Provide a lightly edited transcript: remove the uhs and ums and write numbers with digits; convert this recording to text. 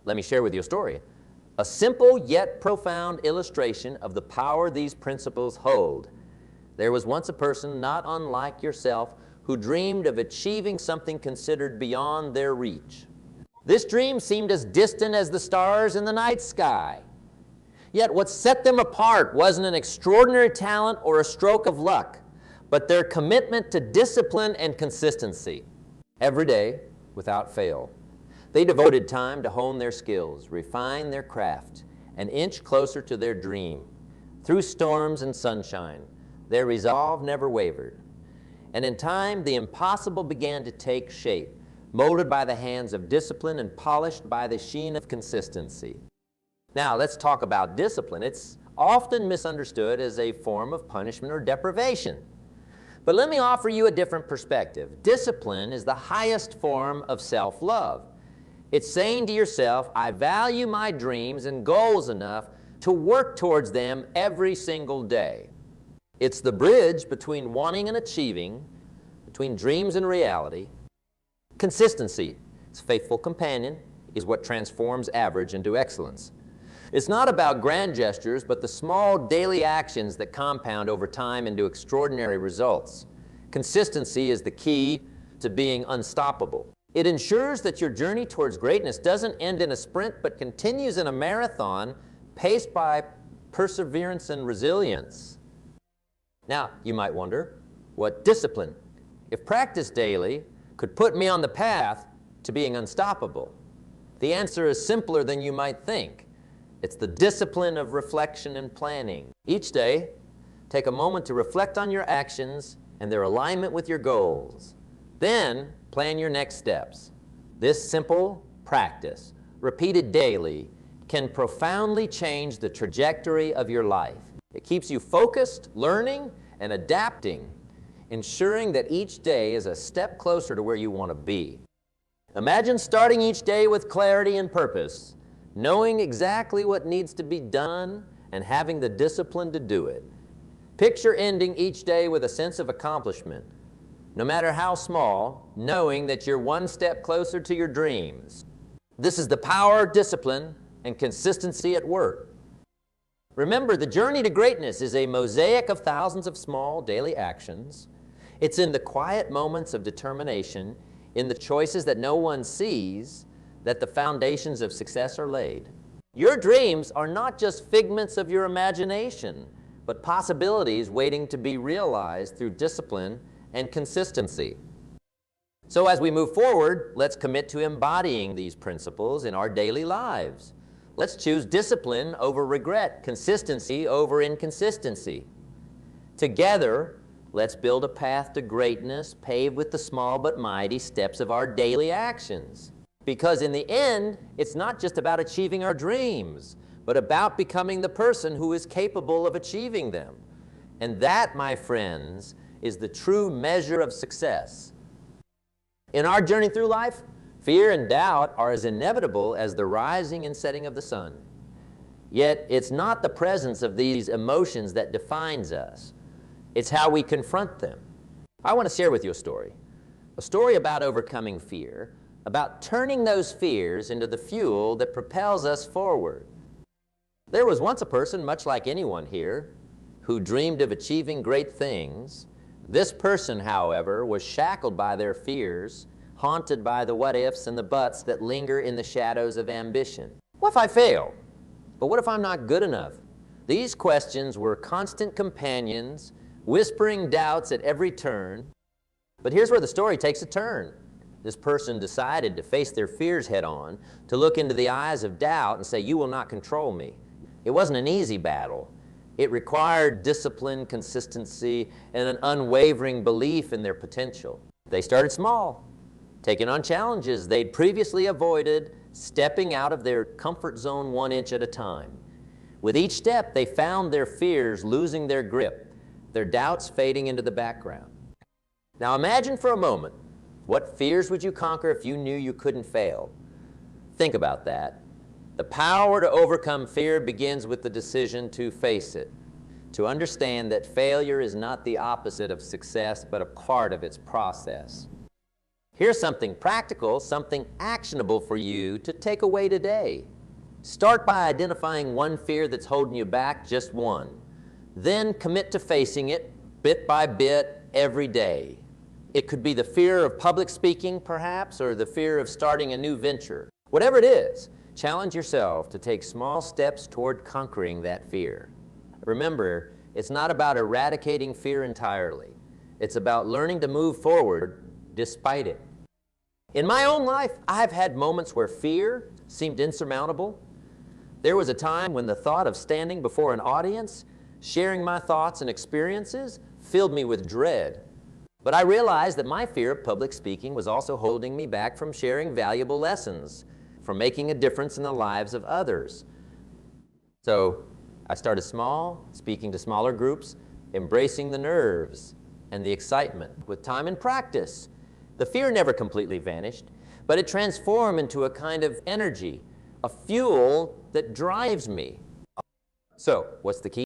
Let me share with you a story. A simple yet profound illustration of the power these principles hold. There was once a person not unlike yourself who dreamed of achieving something considered beyond their reach. This dream seemed as distant as the stars in the night sky. Yet what set them apart wasn't an extraordinary talent or a stroke of luck, but their commitment to discipline and consistency. Every day, without fail, they devoted time to hone their skills, refine their craft, and inch closer to their dream. Through storms and sunshine, their resolve never wavered. And in time, the impossible began to take shape, molded by the hands of discipline and polished by the sheen of consistency. Now, let's talk about discipline. It's often misunderstood as a form of punishment or deprivation. But let me offer you a different perspective. Discipline is the highest form of self-love. It's saying to yourself, I value my dreams and goals enough to work towards them every single day. It's the bridge between wanting and achieving, between dreams and reality. Consistency, its faithful companion, is what transforms average into excellence. It's not about grand gestures, but the small daily actions that compound over time into extraordinary results. Consistency is the key to being unstoppable. It ensures that your journey towards greatness doesn't end in a sprint, but continues in a marathon paced by perseverance and resilience. Now, you might wonder, what discipline, if practiced daily, could put me on the path to being unstoppable? The answer is simpler than you might think. It's the discipline of reflection and planning. Each day, take a moment to reflect on your actions and their alignment with your goals. Then, plan your next steps. This simple practice, repeated daily, can profoundly change the trajectory of your life. It keeps you focused, learning, and adapting, ensuring that each day is a step closer to where you want to be. Imagine starting each day with clarity and purpose, knowing exactly what needs to be done and having the discipline to do it. Picture ending each day with a sense of accomplishment, no matter how small, knowing that you're one step closer to your dreams. This is the power, discipline, and consistency at work. Remember, the journey to greatness is a mosaic of thousands of small daily actions. It's in the quiet moments of determination, in the choices that no one sees, that the foundations of success are laid. Your dreams are not just figments of your imagination, but possibilities waiting to be realized through discipline and consistency. So as we move forward, let's commit to embodying these principles in our daily lives. Let's choose discipline over regret, consistency over inconsistency. Together, let's build a path to greatness paved with the small but mighty steps of our daily actions. Because in the end, it's not just about achieving our dreams, but about becoming the person who is capable of achieving them. And that, my friends, is the true measure of success. In our journey through life, fear and doubt are as inevitable as the rising and setting of the sun. Yet, it's not the presence of these emotions that defines us. It's how we confront them. I want to share with you a story about overcoming fear, about turning those fears into the fuel that propels us forward. There was once a person, much like anyone here, who dreamed of achieving great things. This person, however, was shackled by their fears, haunted by the what-ifs and the buts that linger in the shadows of ambition. What if I fail? But what if I'm not good enough? These questions were constant companions, whispering doubts at every turn. But here's where the story takes a turn. This person decided to face their fears head on, to look into the eyes of doubt and say, "You will not control me." It wasn't an easy battle. It required discipline, consistency, and an unwavering belief in their potential. They started small, taking on challenges they'd previously avoided, stepping out of their comfort zone 1 inch at a time. With each step, they found their fears losing their grip, their doubts fading into the background. Now imagine for a moment, what fears would you conquer if you knew you couldn't fail? Think about that. The power to overcome fear begins with the decision to face it, to understand that failure is not the opposite of success, but a part of its process. Here's something practical, something actionable for you to take away today. Start by identifying one fear that's holding you back, just one. Then commit to facing it bit by bit every day. It could be the fear of public speaking, perhaps, or the fear of starting a new venture. Whatever it is, challenge yourself to take small steps toward conquering that fear. Remember, it's not about eradicating fear entirely. It's about learning to move forward despite it. In my own life, I've had moments where fear seemed insurmountable. There was a time when the thought of standing before an audience, sharing my thoughts and experiences, filled me with dread. But I realized that my fear of public speaking was also holding me back from sharing valuable lessons, from making a difference in the lives of others. So I started small, speaking to smaller groups, embracing the nerves and the excitement. With time and practice, the fear never completely vanished, but it transformed into a kind of energy, a fuel that drives me. So, what's the key?